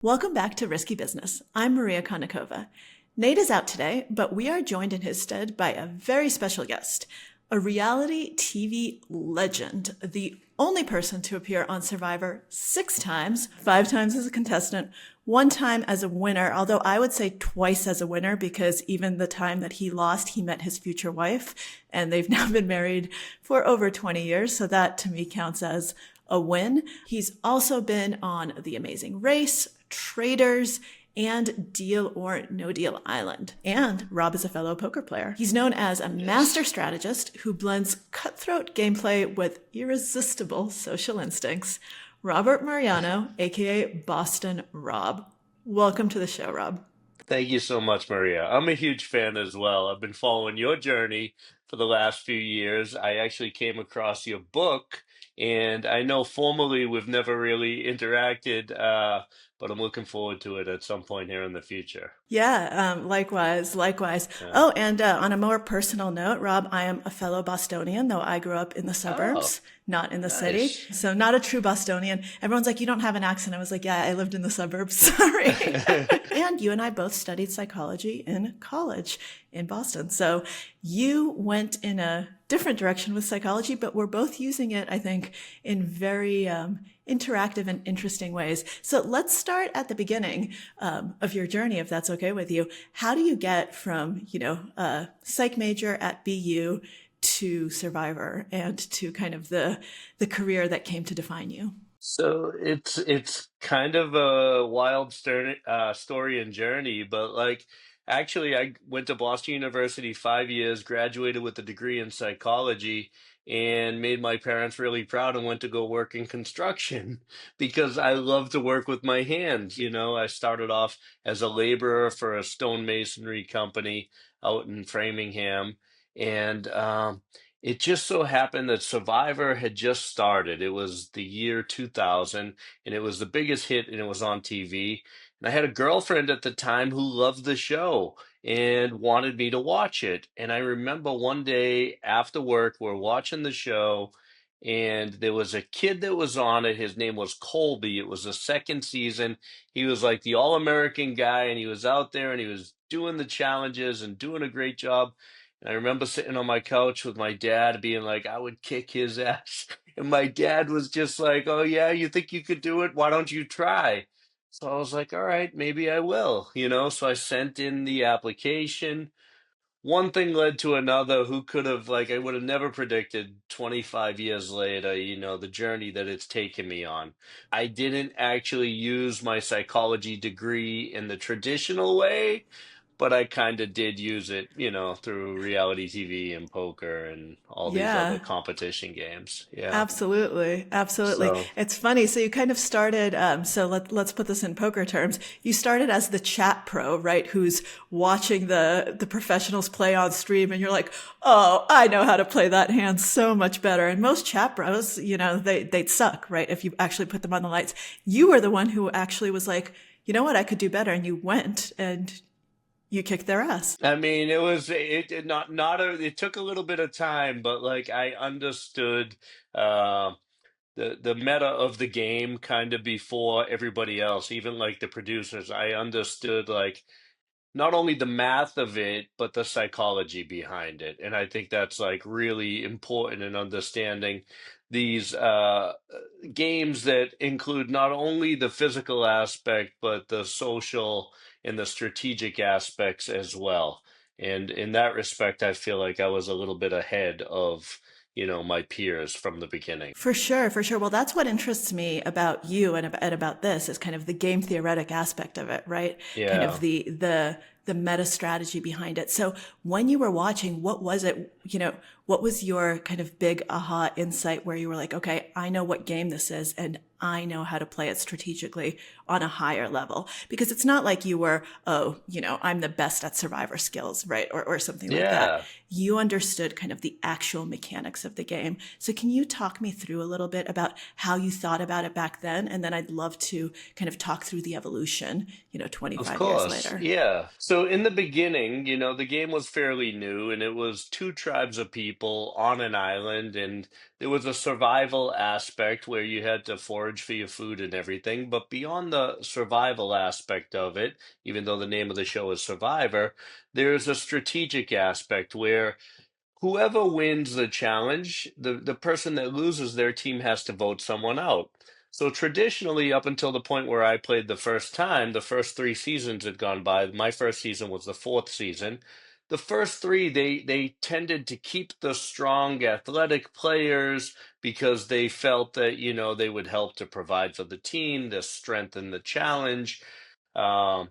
Welcome back to Risky Business. I'm Maria Konnikova. Nate is out today, but we are joined in his stead by a very special guest, a reality TV legend, the only person to appear on Survivor 6 times, 5 times as a contestant, 1 time as a winner, although I would say twice as a winner because even the time that he lost, he met his future wife, and they've now been married for over 20 years, so that to me counts as a win. He's also been on The Amazing Race, Traitors, and Deal or No Deal Island. And Rob is a fellow poker player. He's known as a master strategist who blends cutthroat gameplay with irresistible social instincts. Robert Mariano, aka Boston Rob. Welcome to the show, Rob. Thank you so much, Maria. I'm a huge fan as well. I've been following your journey for the last few years. I actually came across your book, and I know formally we've never really interacted, but I'm looking forward to it at some point here in the future. Yeah, likewise, likewise. Yeah. Oh, and on a more personal note, Rob, I am a fellow Bostonian, though I grew up in the Oh, suburbs, not in the city. nice. So not a true Bostonian. Everyone's like, you don't have an accent. I was like, yeah, I lived in the suburbs. Sorry. And you and I both studied psychology in college in Boston. So you went in a different direction with psychology, but we're both using it, I think, in very interactive and interesting ways. So let's start at the beginning of your journey, if that's okay with you. How do you get from, a psych major at BU to Survivor and to kind of the career that came to define you? So it's kind of a wild story and journey, but like actually I went to Boston University 5 years, graduated with a degree in psychology, and made my parents really proud and went to go work in construction because I love to work with my hands. I started off as a laborer for a stonemasonry company out in Framingham, and it just so happened that Survivor had just started. It was the year 2000, and it was the biggest hit, and it was on TV. And I had a girlfriend at the time who loved the show and wanted me to watch it. And I remember one day after work, we're watching the show, and there was a kid that was on it. His name was Colby. It was the second season. He was like the all-American guy, and he was out there and he was doing the challenges and doing a great job. And I remember sitting on my couch with my dad being like, I would kick his ass. And my dad was just like, oh, yeah, you think you could do it? Why don't you try? So I was like, all right, maybe I will. So I sent in the application. One thing led to another. Who could have, like, I would have never predicted 25 years later, the journey that it's taken me on. I didn't actually use my psychology degree in the traditional way, but I kind of did use it, through reality TV and poker and all these other Yeah. competition games. Yeah. Absolutely. Absolutely. So, It's funny. So you kind of started, so let's put this in poker terms. You started as the chat pro, right? Who's watching the professionals play on stream and you're like, oh, I know how to play that hand so much better. And most chat pros, they'd suck, right? If you actually put them on the lights. You were the one who actually was like, you know what? I could do better. And you went and you kicked their ass. I mean, it it took a little bit of time, but like I understood uh the meta of the game kind of before everybody else, even like the producers. I understood like not only the math of it, but the psychology behind it. And I think that's like really important in understanding these games that include not only the physical aspect, but the social and the strategic aspects as well. And in that respect, I feel like I was a little bit ahead of my peers from the beginning. For sure, for sure. Well, that's what interests me about you and about this is kind of the game theoretic aspect of it, right? Kind of Yeah. the meta strategy behind it. So when you were watching, what was it, what was your kind of big aha insight where you were like, okay, I know what game this is and I know how to play it strategically on a higher level? Because it's not like you were, oh, I'm the best at survivor skills, right? Or something like that. Yeah. You understood kind of the actual mechanics of the game. So can you talk me through a little bit about how you thought about it back then? And then I'd love to kind of talk through the evolution, Of 25 years course. later. Yeah. So So in the beginning, the game was fairly new and it was two tribes of people on an island and there was a survival aspect where you had to forage for your food and everything. But beyond the survival aspect of it, even though the name of the show is Survivor, there's a strategic aspect where whoever wins the challenge, the person that loses their team has to vote someone out. So traditionally, up until the point where I played the first time, the first three seasons had gone by. My first season was the fourth season. The first three, they tended to keep the strong athletic players because they felt that, they would help to provide for the team, to strengthen the challenge. Um,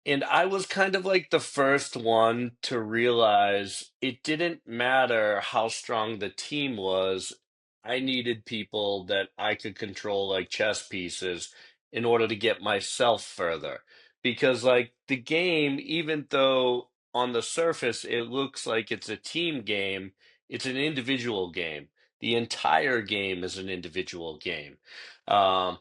and I was kind of like the first one to realize it didn't matter how strong the team was. I needed people that I could control like chess pieces in order to get myself further. Because, like, the game, even though on the surface it looks like it's a team game, it's an individual game. The entire game is an individual game. Um,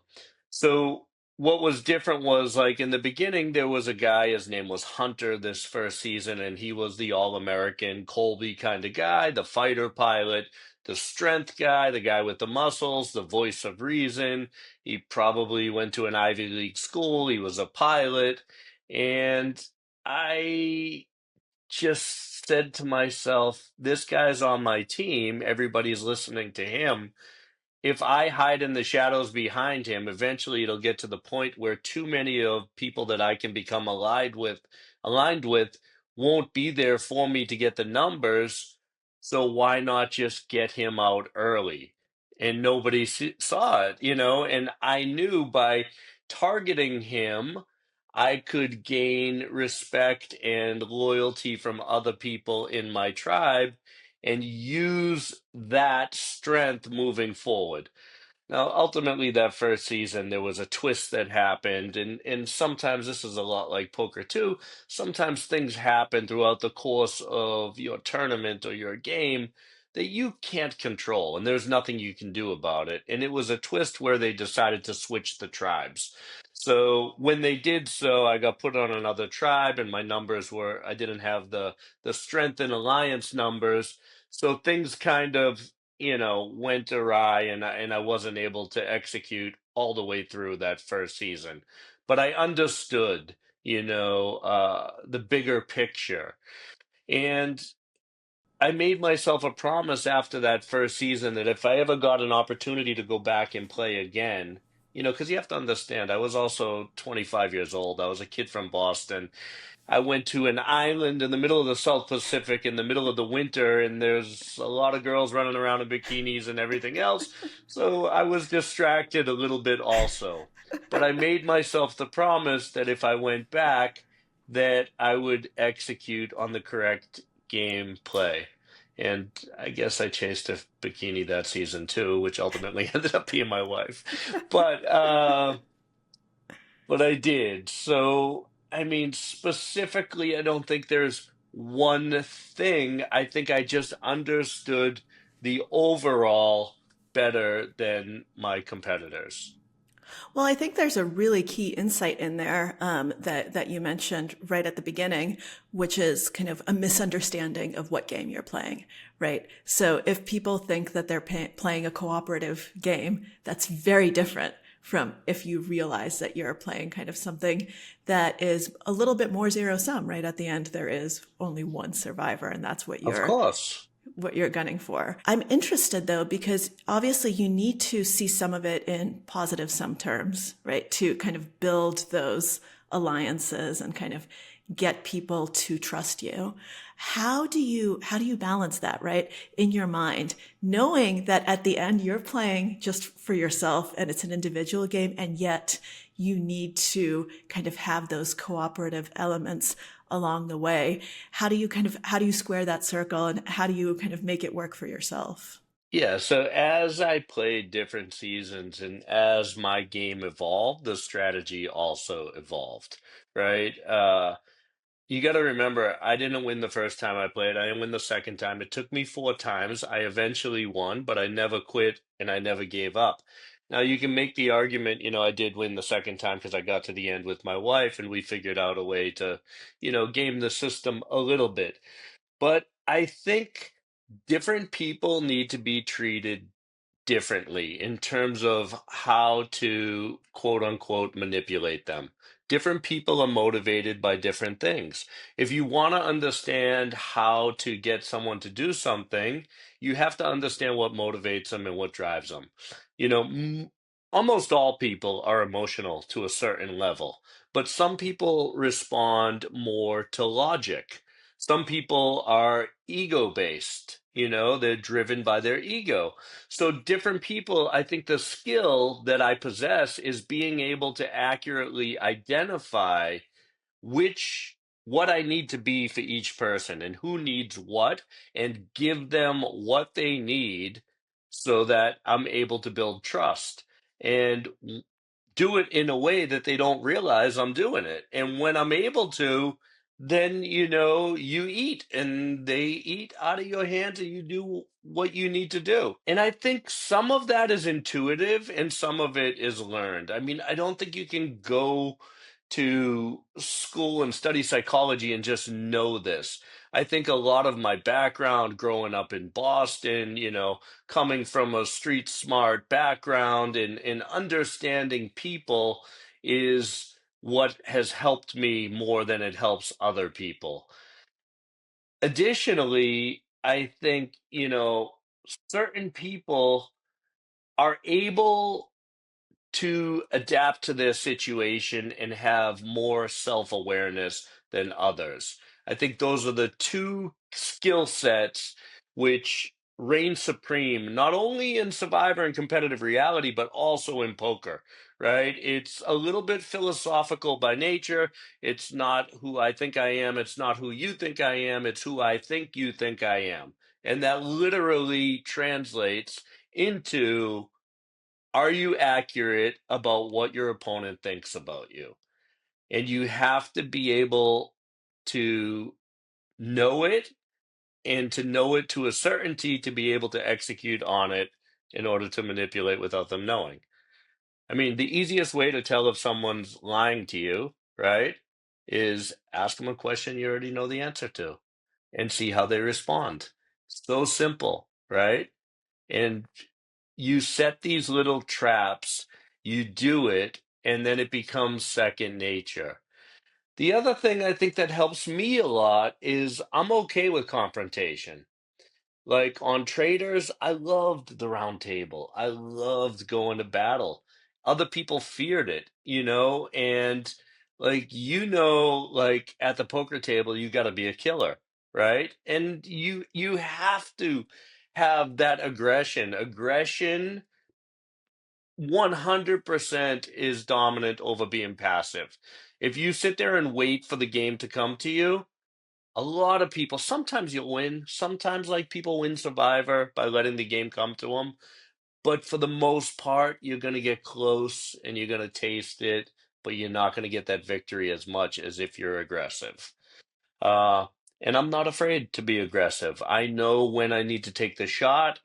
so what was different was like in the beginning there was a guy, his name was Hunter this first season, and he was the all-American Colby kind of guy, the fighter pilot, the strength guy, the guy with the muscles, the voice of reason. He probably went to an Ivy League school, he was a pilot, and I just said to myself, this guy's on my team, everybody's listening to him. If I hide in the shadows behind him, eventually it'll get to the point where too many of people that I can become aligned with won't be there for me to get the numbers. So why not just get him out early? And nobody saw it. And I knew by targeting him, I could gain respect and loyalty from other people in my tribe and use that strength moving forward. Now, ultimately, that first season, there was a twist that happened, and sometimes this is a lot like poker too. Sometimes things happen throughout the course of your tournament or your game that you can't control, and there's nothing you can do about it. And it was a twist where they decided to switch the tribes. So when they did so, I got put on another tribe, and my numbers were I didn't have the strength and alliance numbers. So things kind of went awry and I wasn't able to execute all the way through that first season. But I understood, the bigger picture. And I made myself a promise after that first season that if I ever got an opportunity to go back and play again, because you have to understand, I was also 25 years old. I was a kid from Boston. I went to an island in the middle of the South Pacific in the middle of the winter, and there's a lot of girls running around in bikinis and everything else. So I was distracted a little bit also. But I made myself the promise that if I went back, that I would execute on the correct gameplay. And I guess I chased a bikini that season too, which ultimately ended up being my wife. But but I did. So, I mean, specifically, I don't think there's one thing. I think I just understood the overall better than my competitors. Well, I think there's a really key insight in there that you mentioned right at the beginning, which is kind of a misunderstanding of what game you're playing, right? So if people think that they're playing a cooperative game, that's very different from if you realize that you're playing kind of something that is a little bit more zero sum, right? At the end, there is only one survivor, and that's Of course. what you're gunning for. I'm interested though, because obviously you need to see some of it in positive sum terms, right? To kind of build those alliances and kind of get people to trust you. How do you balance that, right? In your mind, knowing that at the end you're playing just for yourself and it's an individual game, and yet you need to kind of have those cooperative elements along the way. How do you square that circle, and how do you kind of make it work for yourself? Yeah, so as I played different seasons and as my game evolved, the strategy also evolved, right? You got to remember, I didn't win the first time I played. I didn't win the second time. It took me four times. I eventually won, but I never quit and I never gave up. Now you can make the argument, I did win the second time because I got to the end with my wife and we figured out a way to, game the system a little bit. But I think different people need to be treated differently in terms of how to quote unquote manipulate them. Different people are motivated by different things. If you want to understand how to get someone to do something, you have to understand what motivates them and what drives them. You know, m- Almost all people are emotional to a certain level, but some people respond more to logic. Some people are ego based, they're driven by their ego. So different people, I think the skill that I possess is being able to accurately identify which what I need to be for each person and who needs what and give them what they need so that I'm able to build trust and do it in a way that they don't realize I'm doing it. And when I'm able to, then you eat and they eat out of your hands and you do what you need to do. And I think some of that is intuitive and some of it is learned. I mean, I don't think you can go to school and study psychology and just know this. I think a lot of my background growing up in Boston, coming from a street smart background and understanding people is what has helped me more than it helps other people. Additionally, I think, certain people are able to adapt to their situation and have more self awareness than others. I think those are the two skill sets which reign supreme, not only in Survivor and competitive reality, but also in poker, right? It's a little bit philosophical by nature. It's not who I think I am. It's not who you think I am. It's who I think you think I am. And that literally translates into, are you accurate about what your opponent thinks about you? And you have to be able to know it and to know it to a certainty to be able to execute on it in order to manipulate without them knowing. I mean, the easiest way to tell if someone's lying to you, right, is ask them a question you already know the answer to and see how they respond. So simple, right? And you set these little traps, you do it, and then it becomes second nature. The other thing I think that helps me a lot is I'm okay with confrontation. Like on Traitors, I loved the round table. I loved going to battle. Other people feared it, and like at the poker table, you got to be a killer, right? And you have to have that aggression. Aggression 100% is dominant over being passive. If you sit there and wait for the game to come to you, a lot of people, sometimes you'll win. Sometimes, like, people win Survivor by letting the game come to them. But for the most part, you're going to get close and you're going to taste it, but you're not going to get that victory as much as if you're aggressive. Uh, and I'm not afraid to be aggressive. I know when I need to take the shot,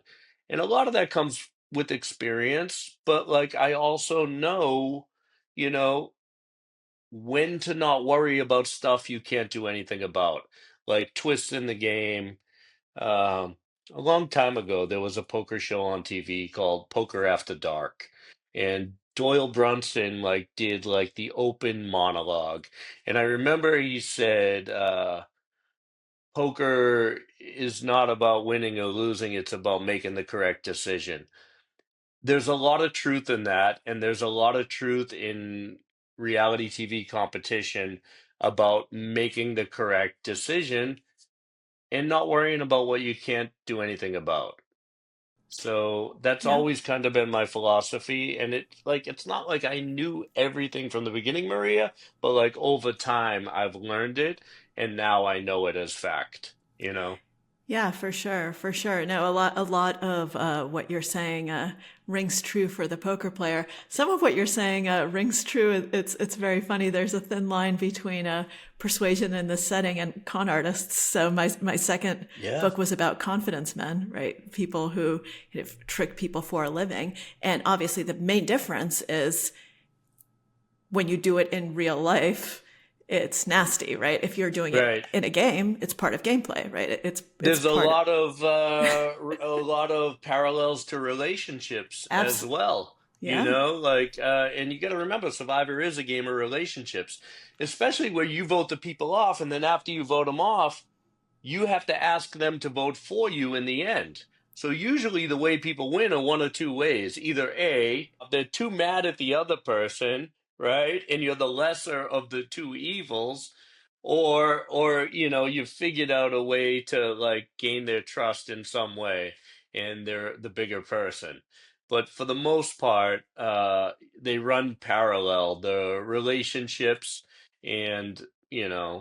and a lot of that comes with experience, but like I also know, you know, when to not worry about stuff you can't do anything about, like twists in the game. Um, a long time ago, there was a poker show on TV called Poker After Dark, and Doyle Brunson like did like the open monologue, and I remember he said, poker is not about winning or losing, it's about making the correct decision. There's a lot of truth in that, and there's a lot of truth in reality TV competition about making the correct decision and not worrying about what you can't do anything about. So that's Yeah. always kind of been my philosophy. And it's not like I knew everything from the beginning, Maria, but like over time I've learned it and now I know it as fact, you know? Yeah, for sure, for sure. No, a lot of what you're saying rings true for the poker player. Some of what you're saying rings true. It's very funny. There's a thin line between persuasion in this setting and con artists. So my second Yeah. book was about confidence men, right? People who trick people for a living. And obviously, the main difference is when you do it in real life, it's nasty, right? If you're doing it Right. in a game, it's part of gameplay, right? It's There's part. a lot of parallels to relationships as Abs- well. You yeah. know, and you got to remember, Survivor is a game of relationships, especially where you vote the people off, and then after you vote them off, you have to ask them to vote for you in the end. So usually the way people win are one of two ways. Either A, they're too mad at the other person, right? And you're the lesser of the two evils, or you've figured out a way to like gain their trust in some way and they're the bigger person. But for the most part, they run parallel, the relationships and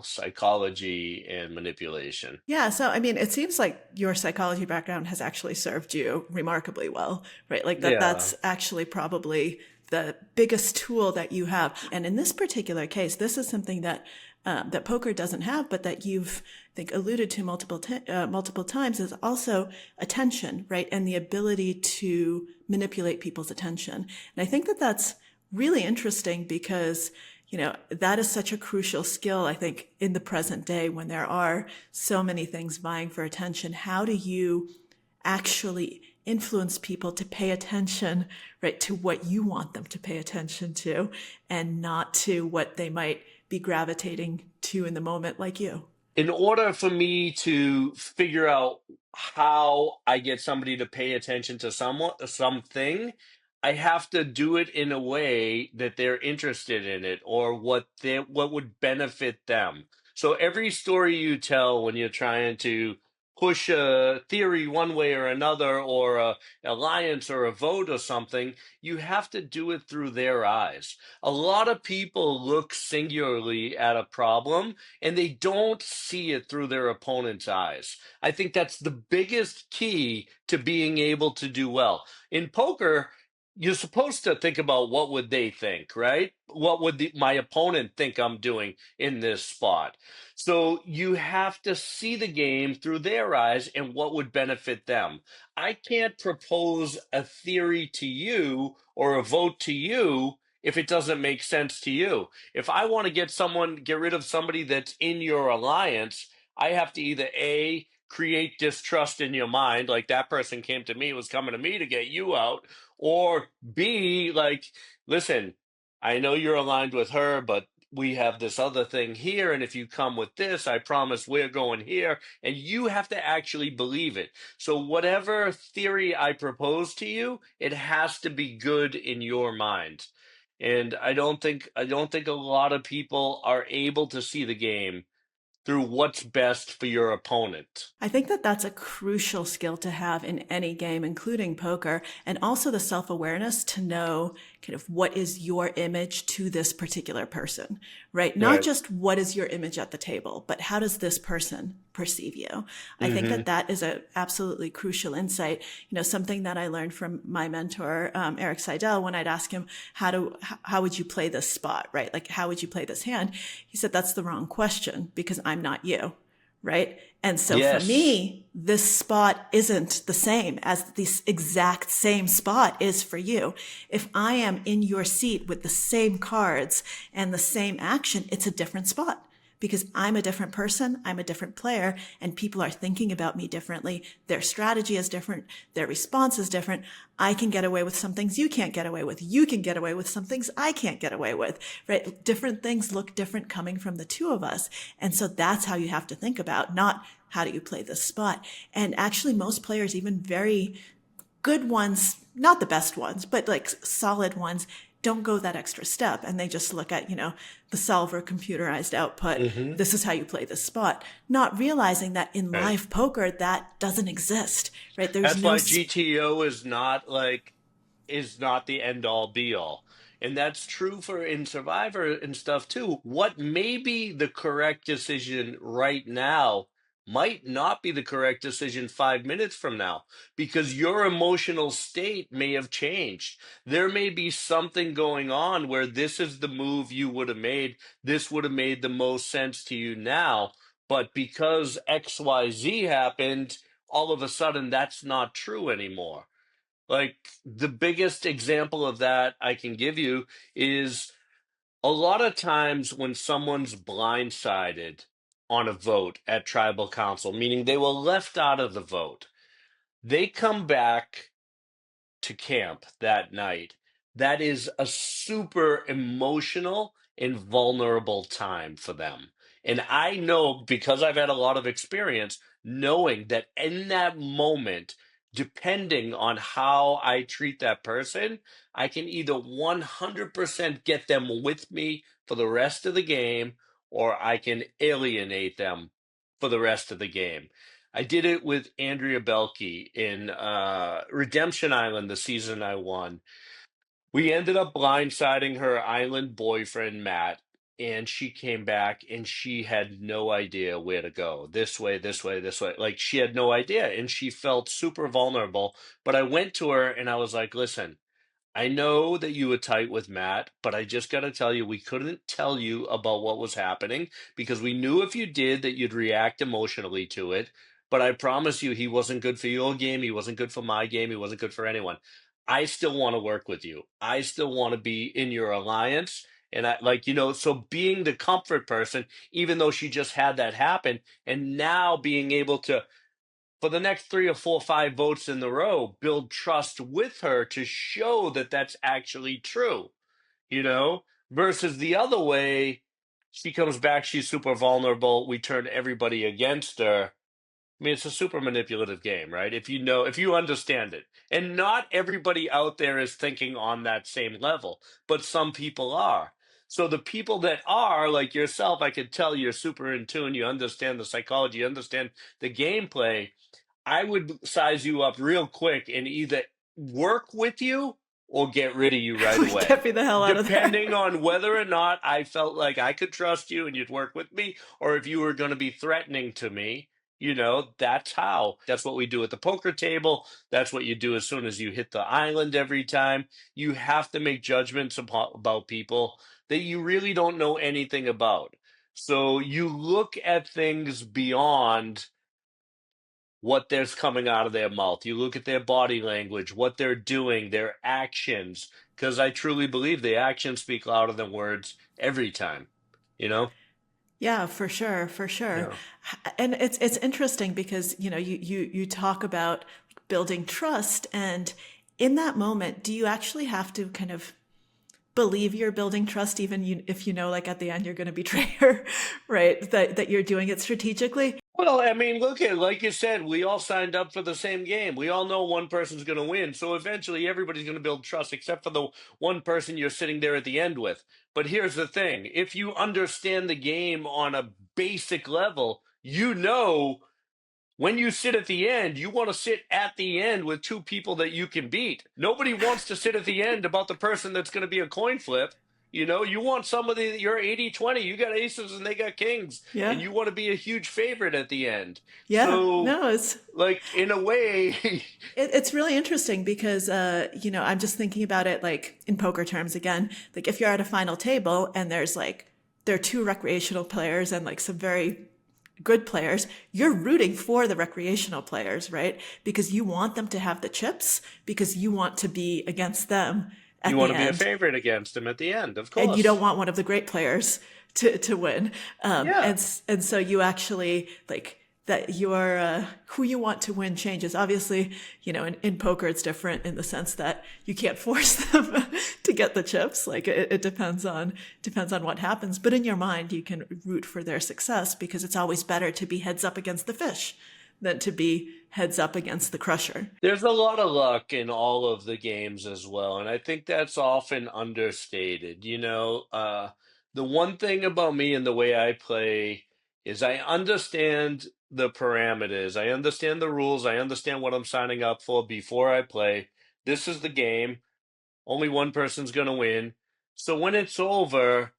psychology and manipulation. Yeah, so I mean, it seems like your psychology background has actually served you remarkably well, right? Like Yeah, that's actually probably the biggest tool that you have. And in this particular case, this is something that that poker doesn't have, but that you've, I think, alluded to multiple times is also attention, right? And the ability to manipulate people's attention. And I think that that's really interesting because that is such a crucial skill, I think, in the present day when there are so many things vying for attention. How do you actually influence people to pay attention, right, to what you want them to pay attention to and not to what they might be gravitating to in the moment, like you? in order for me to figure out how I get somebody to pay attention to something, I have to do it in a way that they're interested in it or what would benefit them. So every story you tell when you're trying to push a theory one way or another or a alliance or a vote or something, you have to do it through their eyes. A lot of people look singularly at a problem and they don't see it through their opponent's eyes. I think that's the biggest key to being able to do well. In poker, you're supposed to think about what would they think, right? What would my opponent think I'm doing in this spot? So you have to see the game through their eyes and what would benefit them. I can't propose a theory to you or a vote to you if it doesn't make sense to you. If I want to get rid of somebody that's in your alliance, I have to either A, create distrust in your mind, like that person came to me, was coming to me to get you out, or B, like, listen, I know you're aligned with her, but we have this other thing here, and if you come with this, I promise we're going here, and you have to actually believe it. So whatever theory I propose to you, it has to be good in your mind. And I don't think a lot of people are able to see the game through what's best for your opponent. I think that that's a crucial skill to have in any game, including poker, and also the self awareness to know kind of what is your image to this particular person, right? Not Right. just what is your image at the table, but how does this person perceive you? I think Hmm. that that is a absolutely crucial insight. Something that I learned from my mentor, Eric Seidel, when I'd ask him, how would you play this spot, right? Like, how would you play this hand? He said, that's the wrong question because I'm not you, right? And so for Yes. me, this spot isn't the same as this exact same spot is for you. If I am in your seat with the same cards and the same action, it's a different spot because I'm a different person, I'm a different player, and people are thinking about me differently. Their strategy is different, their response is different. I can get away with some things you can't get away with. You can get away with some things I can't get away with, right? Different things look different coming from the two of us. And so that's how you have to think about, not how do you play this spot. And actually, most players, even very good ones, not the best ones, but like solid ones, don't go that extra step and they just look at, the solver computerized output. Hmm. This is how you play this spot, not realizing that in Right. live poker, that doesn't exist, right? There's That's no, why GTO is not the end all be all. And that's true for in Survivor and stuff too. What may be the correct decision right now might not be the correct decision 5 minutes from now because your emotional state may have changed. There may be something going on where this is the move you would have made. This would have made the most sense to you now. But because XYZ happened, all of a sudden that's not true anymore. Like the biggest example of that I can give you is a lot of times when someone's blindsided on a vote at tribal council, meaning they were left out of the vote, they come back to camp that night. That is a super emotional and vulnerable time for them. And I know because I've had a lot of experience knowing that in that moment, depending on how I treat that person, I can either 100% get them with me for the rest of the game or I can alienate them for the rest of the game. I did it with Andrea Belke in Redemption Island, the season I won. We ended up blindsiding her island boyfriend, Matt, and she came back and she had no idea where to go. This way, this way, this way. Like she had no idea and she felt super vulnerable. But I went to her and I was like, listen, I know that you were tight with Matt, but I just got to tell you, we couldn't tell you about what was happening because we knew if you did that you'd react emotionally to it. But I promise you, he wasn't good for your game. He wasn't good for my game. He wasn't good for anyone. I still want to work with you. I still want to be in your alliance. And I like, so being the comfort person, even though she just had that happen, and now being able to for the next 3 or 4 or 5 votes in the row, build trust with her to show that that's actually true, you know, versus the other way, she comes back, she's super vulnerable. We turn everybody against her. I mean, it's a super manipulative game, right? If you understand it. And not everybody out there is thinking on that same level, but some people are. So the people that are, like yourself, I could tell you're super in tune, you understand the psychology, you understand the gameplay. I would size you up real quick and either work with you or get rid of you right away, Get me the hell out of there. depending on whether or not I felt like I could trust you and you'd work with me, or if you were going to be threatening to me. That's how. That's what we do at the poker table. That's what you do as soon as you hit the island every time. You have to make judgments about people that you really don't know anything about. So you look at things beyond what there's coming out of their mouth. You look at their body language, what they're doing, their actions, because I truly believe the actions speak louder than words every time, you know? Yeah, for sure, for sure. Yeah. And it's interesting because, you talk about building trust, and in that moment, do you actually have to kind of believe you're building trust even if you know like at the end you're going to betray her, right? That you're doing it strategically? Well, I mean, look at like you said, we all signed up for the same game. We all know one person's going to win. So eventually everybody's going to build trust except for the one person you're sitting there at the end with. But here's the thing. If you understand the game on a basic level, when you sit at the end, you want to sit at the end with two people that you can beat. Nobody wants to sit at the end about the person that's going to be a coin flip. You want somebody that you're 80-20. You got aces and they got kings, and Yeah. you want to be a huge favorite at the end. Yeah. So, No, like, in a way, it's really interesting because, I'm just thinking about it like in poker terms again. Like if you're at a final table and there are two recreational players and like some very good players, you're rooting for the recreational players, right? Because you want them to have the chips because you want to be against them you at want the to be a end. favorite against them at the end, of And you don't course. want one of the great players to win. Yeah. And so you actually like that your who you want to win changes. Obviously, in poker it's different in the sense that you can't force them to get the chips. Like it depends on what happens. But in your mind, you can root for their success because it's always better to be heads up against the fish than to be heads up against the crusher. There's a lot of luck in all of the games as well, and I think that's often understated. The one thing about me and the way I play is I understand the parameters, I understand the rules, I understand what I'm signing up for before I play. This is the game. Only one person's going to win. So when it's over,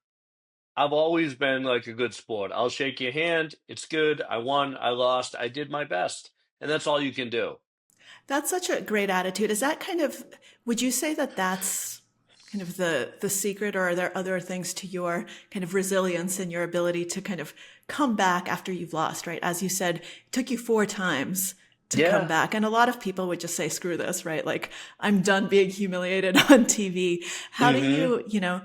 I've always been like a good sport. I'll shake your hand. It's good. I won. I lost. I did my best. And that's all you can do. That's such a great attitude. Is that kind of, would you say that that's kind of the secret, or are there other things to your kind of resilience and your ability to kind of come back after you've lost, right? As you said, it took you 4 times to come Yeah. back. And a lot of people would just say, screw this, right? Like, I'm done being humiliated on TV. How do Hmm. you,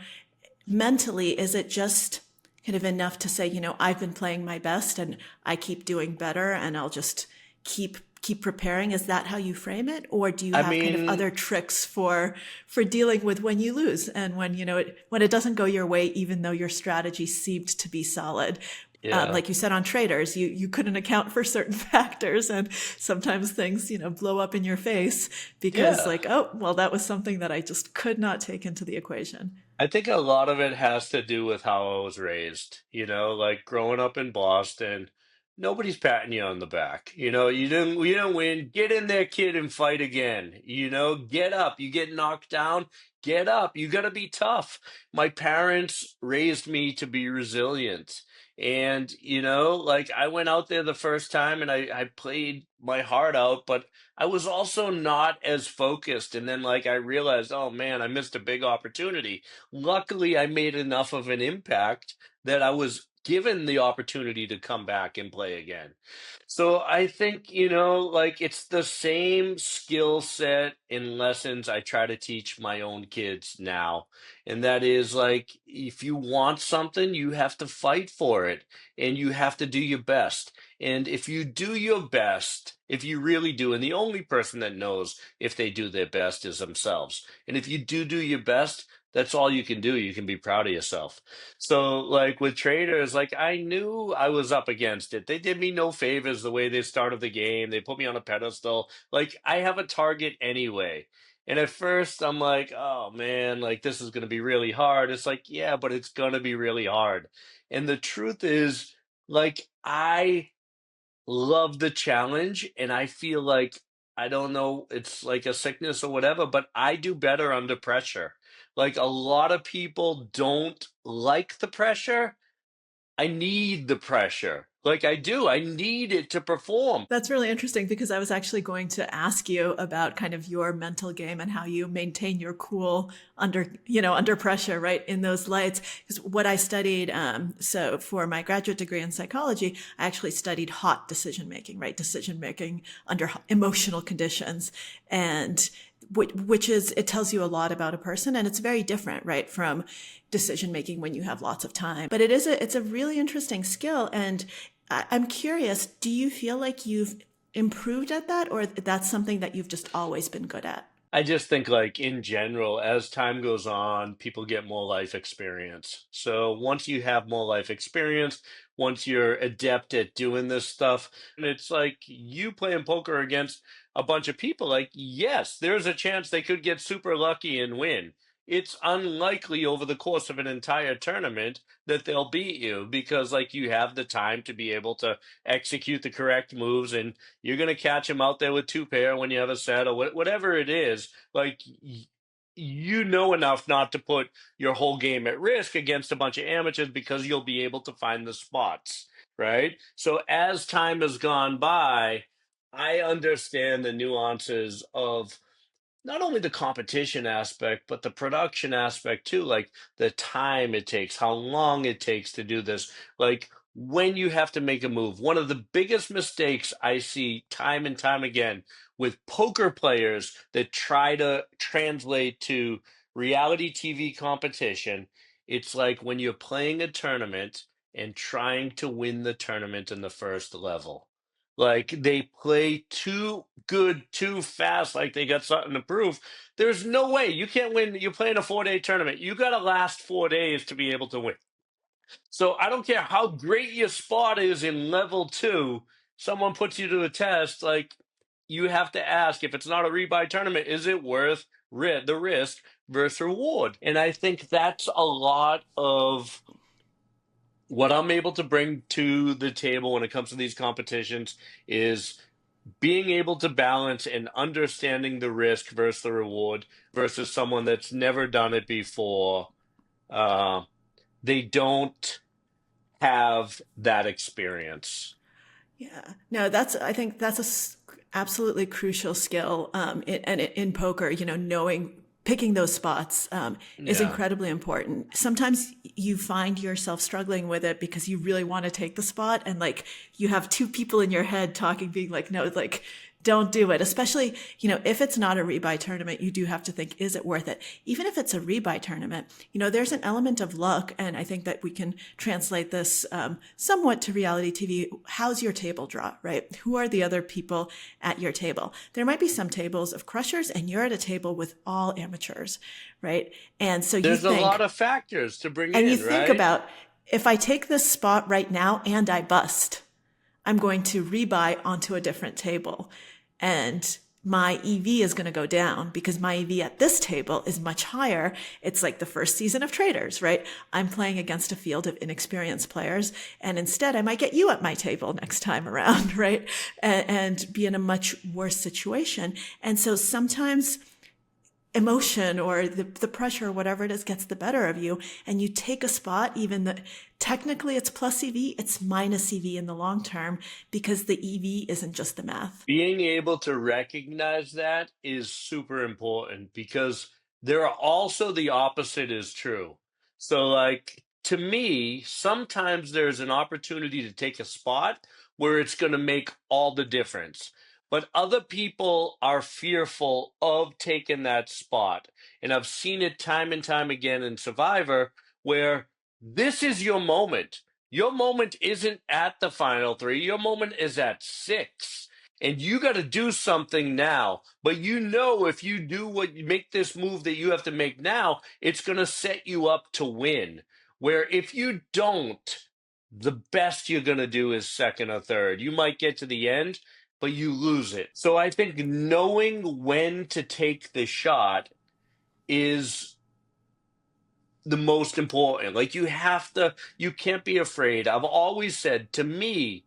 mentally, is it just kind of enough to say, I've been playing my best and I keep doing better and I'll just keep preparing? Is that how you frame it? Or do you I have kind of mean, other tricks for dealing with when you lose and when, when it doesn't go your way, even though your strategy seemed to be solid? yeah. Like you said on Traitors, you couldn't account for certain factors, and sometimes things blow up in your face because, Yeah. like, oh well, that was something that I just could not take into the equation. I think a lot of it has to do with how I was raised. Like growing up in Boston, nobody's patting you on the back. You didn't win. Get in there, kid, and fight again. Get up. You get knocked down, get up. You gotta be tough. My parents raised me to be resilient. And like I went out there the first time and I played my heart out, but I was also not as focused. And then like I realized, oh man, I missed a big opportunity. Luckily, I made enough of an impact that I was given the opportunity to come back and play again. So I think, like it's the same skill set and lessons I try to teach my own kids now. And that is like, if you want something, you have to fight for it and you have to do your best. And if you do your best, if you really do, and the only person that knows if they do their best is themselves. And if you do your best, that's all you can do. You can be proud of yourself. So, like with traders, like I knew I was up against it. They did me no favors the way they started the game. They put me on a pedestal. Like I have a target anyway. And at first, I'm like, oh man, like this is going to be really hard. It's like, yeah, but it's going to be really hard. And the truth is, like, I love the challenge and I feel like I don't know, it's like a sickness or whatever, but I do better under pressure. Like a lot of people don't like the pressure. I need the pressure. Like I do. I need it to perform. That's really interesting because I was actually going to ask you about kind of your mental game and how you maintain your cool under pressure, right? In those lights. Because what I studied, so for my graduate degree in psychology, I actually studied hot decision making, right? Decision making under emotional conditions. And which is, it tells you a lot about a person, and it's very different, right, from decision making when you have lots of time. But it's a really interesting skill. And I'm curious, do you feel like you've improved at that, or that's something that you've just always been good at? I just think, like, in general, as time goes on, people get more life experience. So once you have more life experience, once you're adept at doing this stuff, and it's like you playing poker against a bunch of people, like, yes, there's a chance they could get super lucky and win. It's unlikely over the course of an entire tournament that they'll beat you because, like, you have the time to be able to execute the correct moves and you're going to catch them out there with two pair when you have a set or whatever it is. Like you know enough not to put your whole game at risk against a bunch of amateurs because you'll be able to find the spots, right? So as time has gone by, I understand the nuances of not only the competition aspect, but the production aspect too, like the time it takes, how long it takes to do this, like when you have to make a move. One of the biggest mistakes I see time and time again with poker players that try to translate to reality TV competition, it's like when you're playing a tournament and trying to win the tournament in the first level. Like they play too good too fast, like they got something to prove. There's no way you can't win. You're playing a 4 day tournament. You got to last 4 days to be able to win. So I don't care how great your spot is in level two. Someone puts you to a test, like you have to ask if it's not a rebuy tournament, is it worth the risk versus reward? And I think that's a lot of what I'm able to bring to the table when it comes to these competitions is being able to balance and understanding the risk versus the reward versus someone that's never done it before. Uh, they don't have that experience. Yeah, no, I think that's absolutely crucial skill. And in poker, knowing, picking those spots is Yeah. incredibly important. Sometimes you find yourself struggling with it because you really want to take the spot, and like you have two people in your head talking, being like, no, like, don't do it. Especially, if it's not a rebuy tournament, you do have to think, is it worth it? Even if it's a rebuy tournament, there's an element of luck. And I think that we can translate this somewhat to reality TV. How's your table draw, right? Who are the other people at your table? There might be some tables of crushers and you're at a table with all amateurs, right? And so There's a lot of factors to bring you in, think right? about, if I take this spot right now and I bust, I'm going to rebuy onto a different table. And my EV is going to go down because my EV at this table is much higher. It's like the first season of Traitors, right? I'm playing against a field of inexperienced players. And instead, I might get you at my table next time around, right? And be in a much worse situation. And so sometimes emotion or the pressure or whatever it is gets the better of you, and you take a spot, even that technically it's plus ev, it's minus ev in the long term, because the ev isn't just the math. Being able to recognize that is super important because there are also the opposite is true. So, like, to me, sometimes there's an opportunity to take a spot where it's going to make all the difference. But other people are fearful of taking that spot. And I've seen it time and time again in Survivor where this is your moment. Your moment isn't at the final three, your moment is at six and you got to do something now. But if you do what you make this move that you have to make now, it's going to set you up to win. Where if you don't, the best you're going to do is second or third. You might get to the end, but you lose it. So I think knowing when to take the shot is the most important. Like you can't be afraid. I've always said, to me,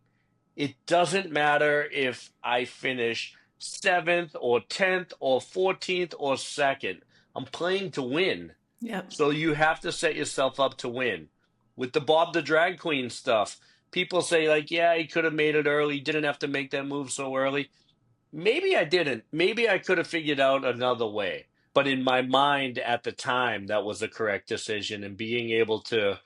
it doesn't matter if I finish seventh or 10th or 14th or second. I'm playing to win. Yep. So you have to set yourself up to win. With the Bob the Drag Queen stuff, people say, like, yeah, he could have made it early, didn't have to make that move so early. Maybe I didn't. Maybe I could have figured out another way. But in my mind at the time, that was the correct decision. And being able to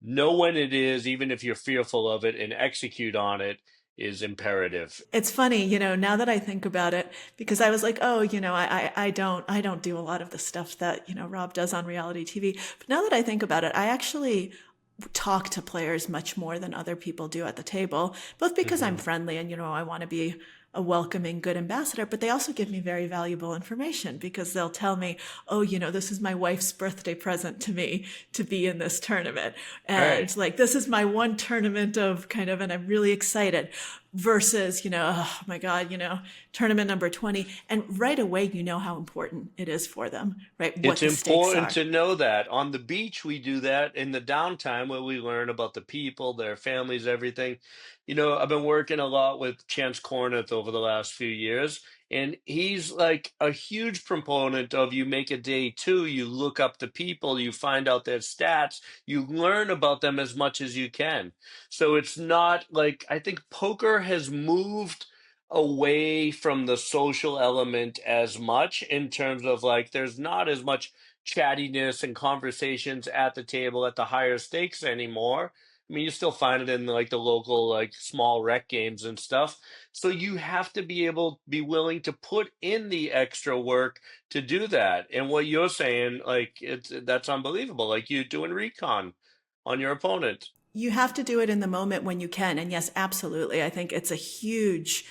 know when it is, even if you're fearful of it, and execute on it is imperative. It's funny, now that I think about it, because I was like, oh, I don't do a lot of the stuff that, Rob does on reality TV. But now that I think about it, I actually talk to players much more than other people do at the table, both because I'm Hmm. friendly and, I want to be a welcoming, good ambassador, but they also give me very valuable information because they'll tell me, oh, this is my wife's birthday present to me to be in this tournament. Right. And like, this is my one tournament of kind of, and I'm really excited versus, oh my God, tournament number 20. And right away, how important it is for them, right? It's What the stakes important are. to know that. On the beach, we do that in the downtime where we learn about the people, their families, everything. I've been working a lot with Chance Corneth over the last few years, and he's like a huge proponent of you make a day two, you look up the people, you find out their stats, you learn about them as much as you can. So it's not like I think poker has moved away from the social element as much in terms of like there's not as much chattiness and conversations at the table at the higher stakes anymore. I mean, you still find it in like the local like small rec games and stuff. So you have to be willing to put in the extra work to do that. And what you're saying, like that's unbelievable. Like you're doing recon on your opponent. You have to do it in the moment when you can. And yes, absolutely. I think it's a huge,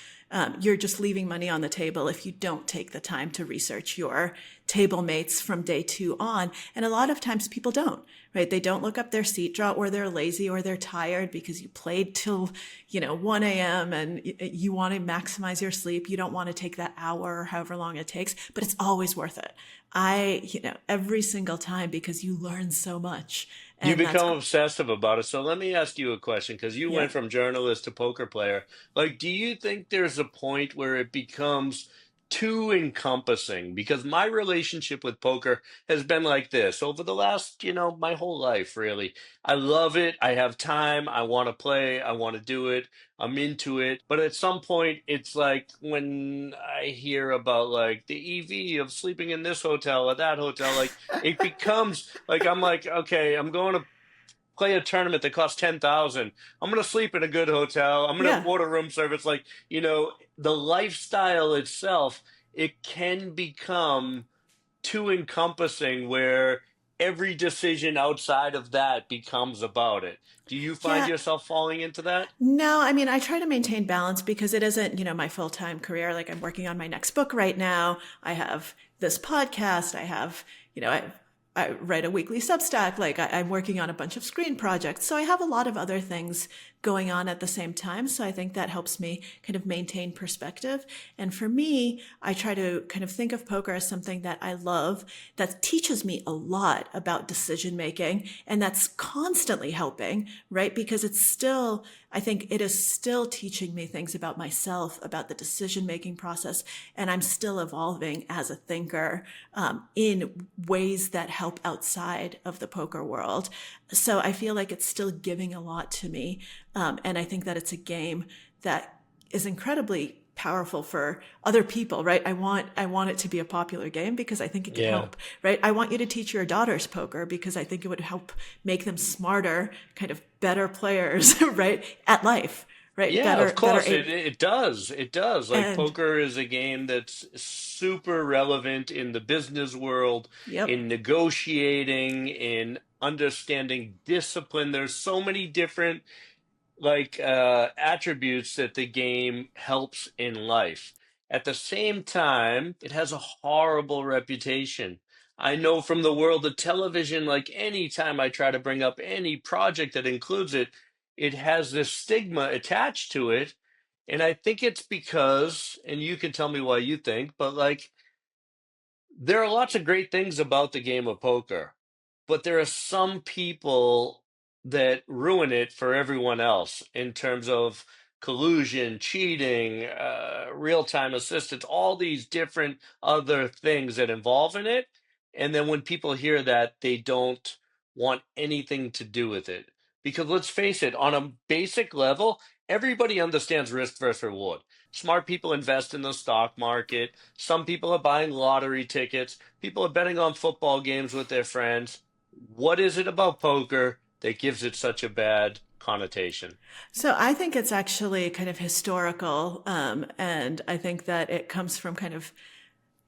you're just leaving money on the table if you don't take the time to research your table mates from day two on. And a lot of times people don't, right? They don't look up their seat draw, or they're lazy, or they're tired because you played till, 1 a.m. and you want to maximize your sleep. You don't want to take that hour or however long it takes, but it's always worth it. Every single time, because you learn so much. You And that's, become obsessive about it. So let me ask you a question because you yeah. went from journalist to poker player. Like, do you think there's a point where it becomes too encompassing because my relationship with poker has been like this over the last, my whole life, really. I love it. I have time. I want to play. I want to do it. I'm into it. But at some point, it's like when I hear about like the EV of sleeping in this hotel or that hotel, like it becomes like I'm like, okay, I'm going to play a tournament that costs 10,000. I'm gonna sleep in a good hotel. I'm gonna Yeah. order room service. Like, the lifestyle itself, it can become too encompassing where every decision outside of that becomes about it. Do you find Yeah. yourself falling into that? No, I mean, I try to maintain balance because it isn't, my full-time career. Like I'm working on my next book right now. I have this podcast. I have, I write a weekly Substack. Like I'm working on a bunch of screen projects. So I have a lot of other things going on at the same time. So I think that helps me kind of maintain perspective. And for me, I try to kind of think of poker as something that I love, that teaches me a lot about decision making, and that's constantly helping, right? Because it's still, I think it is still teaching me things about myself, about the decision making process, and I'm still evolving as a thinker in ways that help outside of the poker world. So I feel like it's still giving a lot to me. And I think that it's a game that is incredibly powerful for other people, right? I want it to be a popular game because I think it can Yeah. help, right? I want you to teach your daughters poker because I think it would help make them smarter, kind of better players, right? At life, right? Yeah, of Better course it does. It does. Like and poker is a game that's super relevant in the business world, yep. in negotiating, in understanding discipline. There's so many different like attributes that the game helps in life. At the same time, it has a horrible reputation. I know from the world of television, like anytime I try to bring up any project that includes it, it has this stigma attached to it. And I think it's because, and you can tell me why you think, but like there are lots of great things about the game of poker, but there are some people that ruin it for everyone else in terms of collusion, cheating, real-time assistance, all these different other things that involve in it. And then when people hear that, they don't want anything to do with it. Because let's face it, on a basic level, everybody understands risk versus reward. Smart people invest in the stock market. Some people are buying lottery tickets. People are betting on football games with their friends. What is it about poker that gives it such a bad connotation? So I think it's actually kind of historical, and I think that it comes from kind of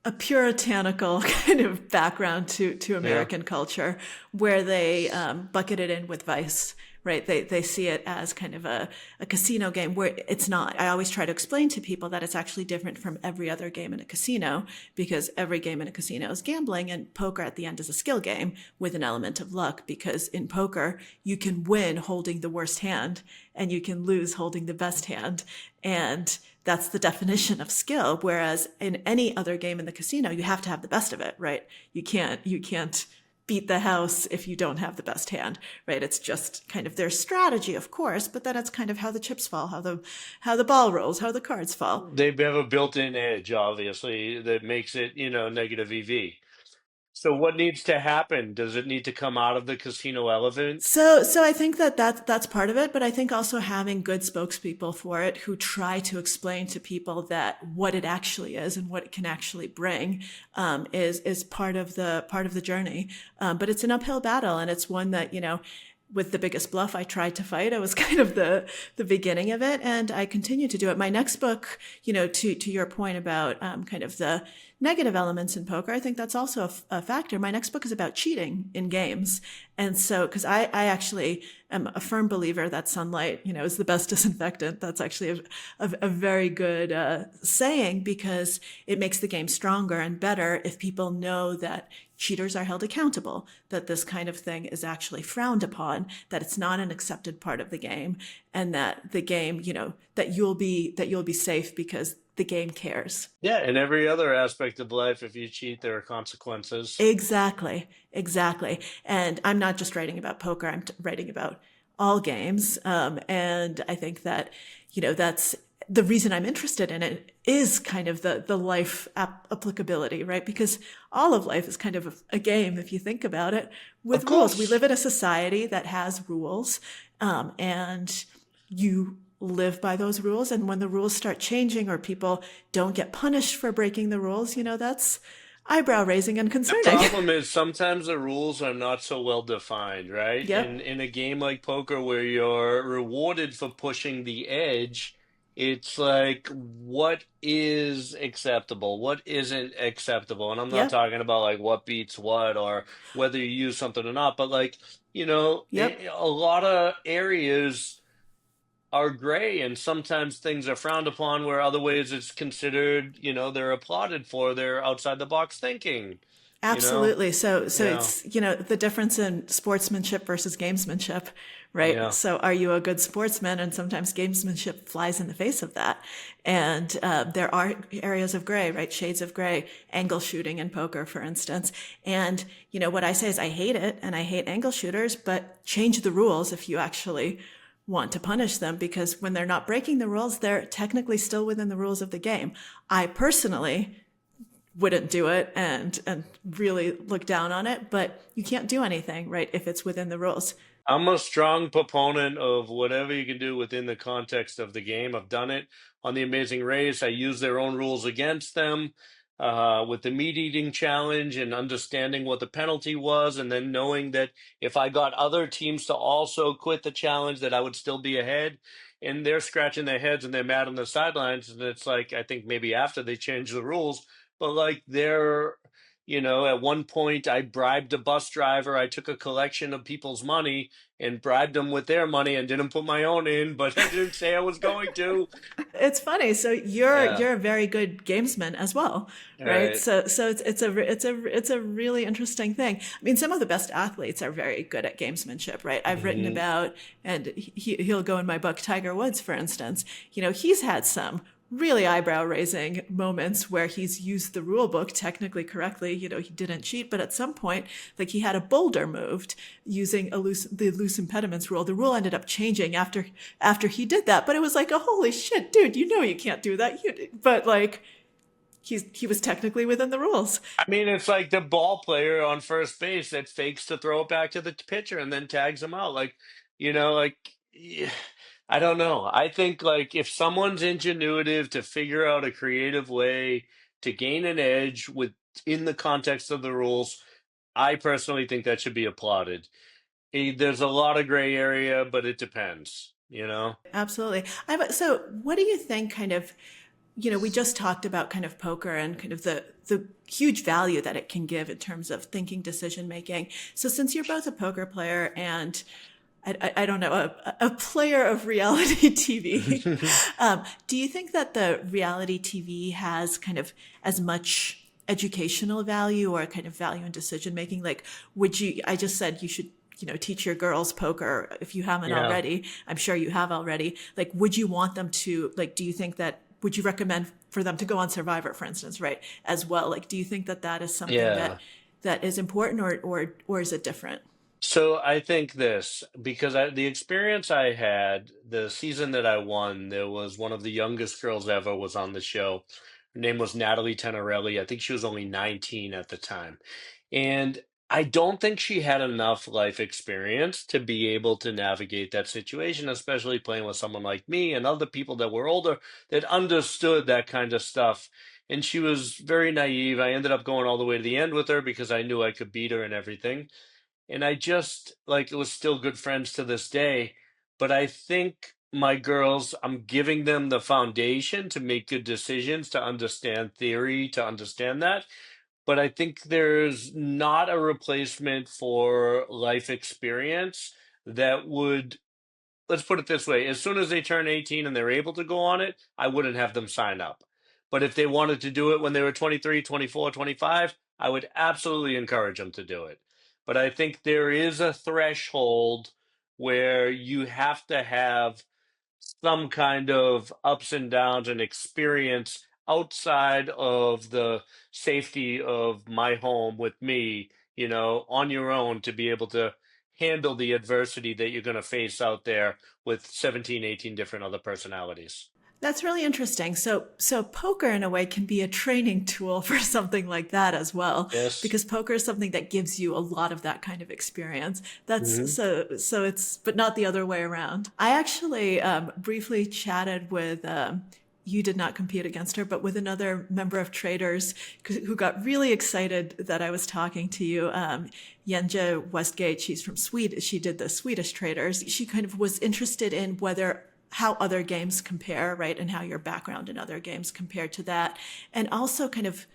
a puritanical kind of background to Yeah. American culture, where they bucket it in with vice, right? They see it as kind of a casino game where it's not. I always try to explain to people that it's actually different from every other game in a casino because every game in a casino is gambling, and poker at the end is a skill game with an element of luck, because in poker you can win holding the worst hand and you can lose holding the best hand. And that's the definition of skill. Whereas in any other game in the casino, you have to have the best of it, right? You can't beat the house if you don't have the best hand, right? It's just kind of their strategy, of course, but then it's kind of how the chips fall, how the ball rolls, how the cards fall. They have a built-in edge, obviously, that makes it, negative EV. So what needs to happen? Does it need to come out of the casino element? So I think that that's part of it, but I think also having good spokespeople for it who try to explain to people that what it actually is and what it can actually bring is part of the journey. But it's an uphill battle, and it's one that with the biggest bluff I tried to fight. It was kind of the beginning of it, and I continue to do it. My next book, to your point about kind of the negative elements in poker, I think that's also a factor. My next book is about cheating in games, and so because I actually am a firm believer that sunlight, is the best disinfectant. That's actually a very good saying, because it makes the game stronger and better if people know that cheaters are held accountable, that this kind of thing is actually frowned upon, that it's not an accepted part of the game, and that the game, that you'll be safe because the game cares. Yeah, in every other aspect of life, if you cheat, there are consequences. Exactly, exactly. And I'm not just writing about poker, I'm writing about all games. And I think that, that's the reason I'm interested in it is kind of the life applicability, right? Because all of life is kind of a game if you think about it Of with rules. We course. live in a society that has rules, and you live by those rules. And when the rules start changing or people don't get punished for breaking the rules, that's eyebrow raising and The concerning. problem is sometimes the rules are not so well defined, right? In Yep. in a game like poker where you're rewarded for pushing the edge, it's like what is acceptable, what isn't acceptable. And I'm not Yep. talking about like what beats what or whether you use something or not, but like, Yep. a lot of areas are gray and sometimes things are frowned upon where other ways it's considered, they're applauded for their outside the box thinking, you know? Absolutely. So Yeah. it's, the difference in sportsmanship versus gamesmanship, right? Yeah. So are you a good sportsman? And sometimes gamesmanship flies in the face of that. And there are areas of gray, right? Shades of gray, angle shooting in poker, for instance. And, what I say is I hate it and I hate angle shooters, but change the rules if you actually want to punish them, because when they're not breaking the rules, they're technically still within the rules of the game. I personally wouldn't do it and really look down on it, but you can't do anything, right, if it's within the rules. I'm a strong proponent of whatever you can do within the context of the game. I've done it on The Amazing Race. I use their own rules against them with the meat eating challenge and understanding what the penalty was, and then knowing that if I got other teams to also quit the challenge, that I would still be ahead. And they're scratching their heads and they're mad on the sidelines. And it's like, I think maybe after they change the rules, but like at one point I bribed a bus driver. I took a collection of people's money and bribed them with their money and didn't put my own in, but I didn't say I was going to. It's funny. So you're Yeah. you're a very good gamesman as well, All right? right. So it's a really interesting thing. I mean, some of the best athletes are very good at gamesmanship, right? I've written Hmm. about, and he'll go in my book, Tiger Woods, for instance. He's had some really eyebrow raising moments where he's used the rule book technically correctly. He didn't cheat, but at some point, like he had a boulder moved using the loose impediments rule. The rule ended up changing after he did that, but it was like, oh, holy shit, dude, you can't do that. But like he was technically within the rules. I mean, it's like the ball player on first base that fakes to throw it back to the pitcher and then tags him out. Like, yeah, I don't know. I think like if someone's ingenuitive to figure out a creative way to gain an edge within the context of the rules, I personally think that should be applauded. There's a lot of gray area, but it depends. Absolutely. So what do you think kind of, we just talked about kind of poker and kind of the huge value that it can give in terms of thinking, decision making. So since you're both a poker player and I don't know, a player of reality TV, do you think that the reality TV has kind of as much educational value or kind of value in decision making? Like, I just said you should, teach your girls poker if you haven't Yeah. already. I'm sure you have already. Like, would you want them to, like, do you think that, would you recommend for them to go on Survivor, for instance, right? As well. Like, do you think that that is something Yeah. that is important, or is it different? So I think this because the experience I had, the season that I won, there was one of the youngest girls ever was on the show. Her name was Natalie Tenorelli. I think she was only 19 at the time. And I don't think she had enough life experience to be able to navigate that situation, especially playing with someone like me and other people that were older that understood that kind of stuff. And she was very naive. I ended up going all the way to the end with her because I knew I could beat her and everything. And I just like it was still good friends to this day. But I think my girls, I'm giving them the foundation to make good decisions, to understand theory, to understand that. But I think there's not a replacement for life experience that would, let's put it this way, as soon as they turn 18 and they're able to go on it, I wouldn't have them sign up. But if they wanted to do it when they were 23, 24, 25, I would absolutely encourage them to do it. But I think there is a threshold where you have to have some kind of ups and downs and experience outside of the safety of my home with me, on your own to be able to handle the adversity that you're going to face out there with 17, 18 different other personalities. That's really interesting. So poker in a way can be a training tool for something like that as well, Yes. because poker is something that gives you a lot of that kind of experience. That's Hmm. so it's, but not the other way around. I actually briefly chatted with. You did not compete against her, but with another member of Traitors who got really excited that I was talking to you. Yenja Westgate, she's from Sweden. She did the Swedish Traitors. She kind of was interested in whether how other games compare, right? And how your background in other games compare to that. And also kind of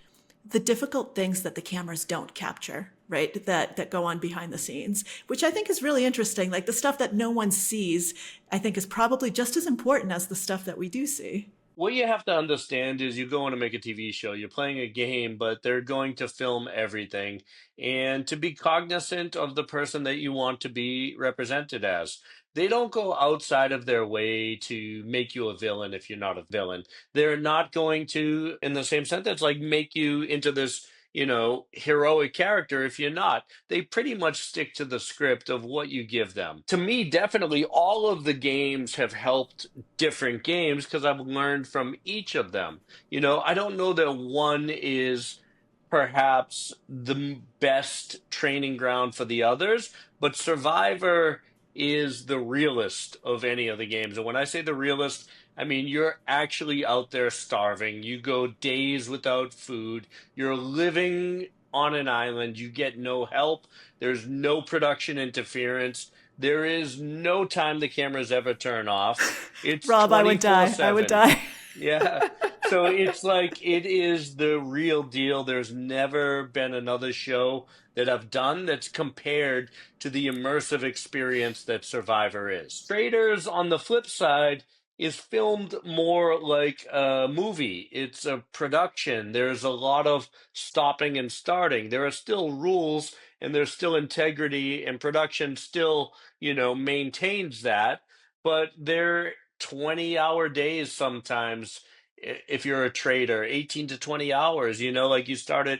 the difficult things that the cameras don't capture, right? That go on behind the scenes, which I think is really interesting. Like the stuff that no one sees, I think is probably just as important as the stuff that we do see. What you have to understand is you're going to make a TV show, you're playing a game, but they're going to film everything. And to be cognizant of the person that you want to be represented as, they don't go outside of their way to make you a villain if you're not a villain. They're not going to, in the same sentence, like make you into this, heroic character if you're not. They pretty much stick to the script of what you give them. To me, definitely all of the games have helped different games because I've learned from each of them. I don't know that one is perhaps the best training ground for the others, but Survivor is the realest of any of the games. And when I say the realest, I mean you're actually out there starving. You go days without food. You're living on an island. You get no help. There's no production interference. There is no time the cameras ever turn off. It's Rob, I would die. I would 24/7. die. Yeah. So it's like it is the real deal. There's never been another show that I've done that's compared to the immersive experience that Survivor is. Traders, on the flip side, is filmed more like a movie. It's a production. There's a lot of stopping and starting. There are still rules and there's still integrity, and production still, maintains that. But they're 20-hour days sometimes if you're a trader, 18 to 20 hours, like you start at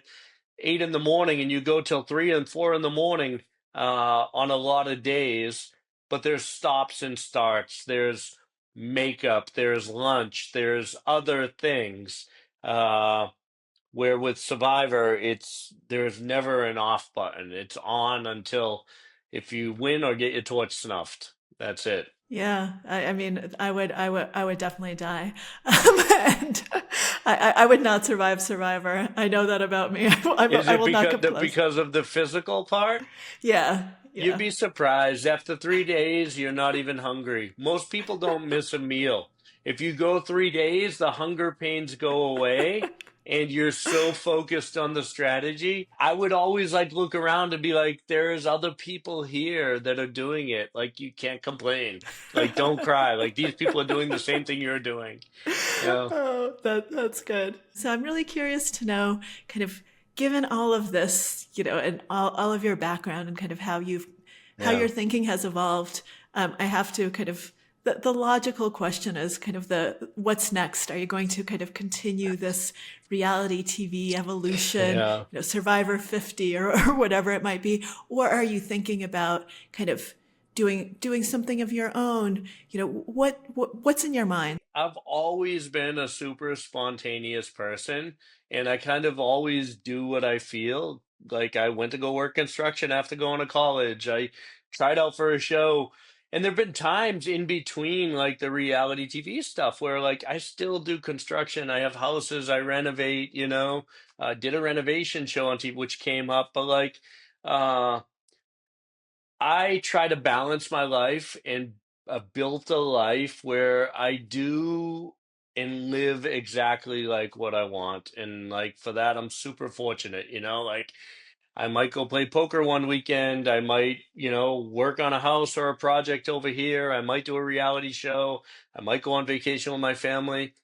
8 in the morning and you go till 3 and 4 in the morning on a lot of days. But there's stops and starts, there's makeup, there's lunch, there's other things. Where with Survivor, there's never an off button. It's on until if you win or get your torch snuffed. That's it. Yeah, I mean, I would definitely die, and I would not survive Survivor. I know that about me. Is I it will not because come close. because of the physical part? Yeah, You'd yeah. be surprised. After 3 days, you're not even hungry. Most people don't miss a meal. If you go 3 days, the hunger pains go away and you're so focused on the strategy. I would always like look around and be like, there's other people here that are doing it. Like you can't complain. Like don't cry. Like these people are doing the same thing you're doing. Yeah. Oh, that's good. So I'm really curious to know, kind of, given all of this, and all of your background and kind of how Yeah. your thinking has evolved. I have to kind of the logical question is kind of the what's next? Are you going to kind of continue this reality TV evolution, Yeah. Survivor 50 or whatever it might be, or are you thinking about kind of doing something of your own? What's in your mind? I've always been a super spontaneous person, and I kind of always do what I feel. Like I went to go work construction after going to college. I tried out for a show, and there've been times in between like the reality TV stuff where like I still do construction. I have houses I renovate, did a renovation show on TV which came up, but like uh I try to balance my life and built a life where I do and live exactly like what I want. And like for that, I'm super fortunate, like I might go play poker one weekend. I might, work on a house or a project over here. I might do a reality show. I might go on vacation with my family.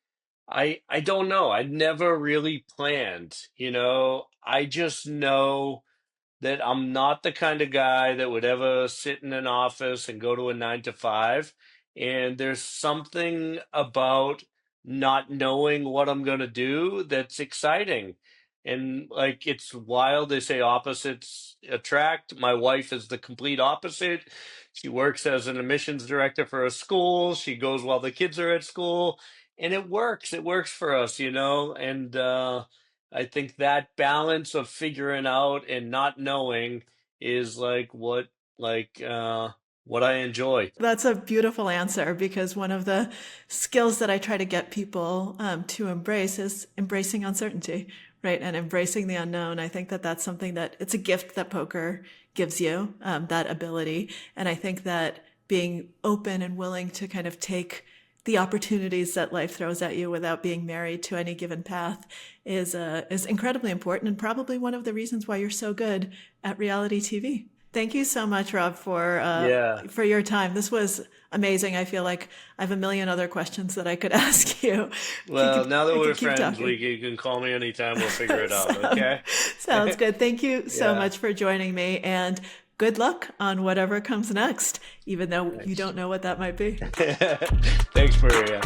I don't know. I never really planned, I just know that I'm not the kind of guy that would ever sit in an office and go to a 9 to 5. And there's something about not knowing what I'm going to do that's exciting. And like, it's wild. They say opposites attract. My wife is the complete opposite. She works as an admissions director for a school. She goes while the kids are at school. and it works. It works for us, and I think that balance of figuring out and not knowing is like like what I enjoy. That's a beautiful answer because one of the skills that I try to get people to embrace is embracing uncertainty, right? And embracing the unknown. I think that that's something that it's a gift that poker gives you, that ability. And I think that being open and willing to kind of take the opportunities that life throws at you without being married to any given path is incredibly important and probably one of the reasons why you're so good at reality TV. Thank you so much, Rob, Yeah. for your time. This was amazing. I feel like I have a million other questions that I could ask you. Well, now that We we're could keep friends, talking. you can call me anytime. We'll figure it out. Sound- Okay. Sounds good. Thank you so Yeah. much for joining me, and good luck on whatever comes next, even though you Thanks. don't know what that might be. Thanks, Maria.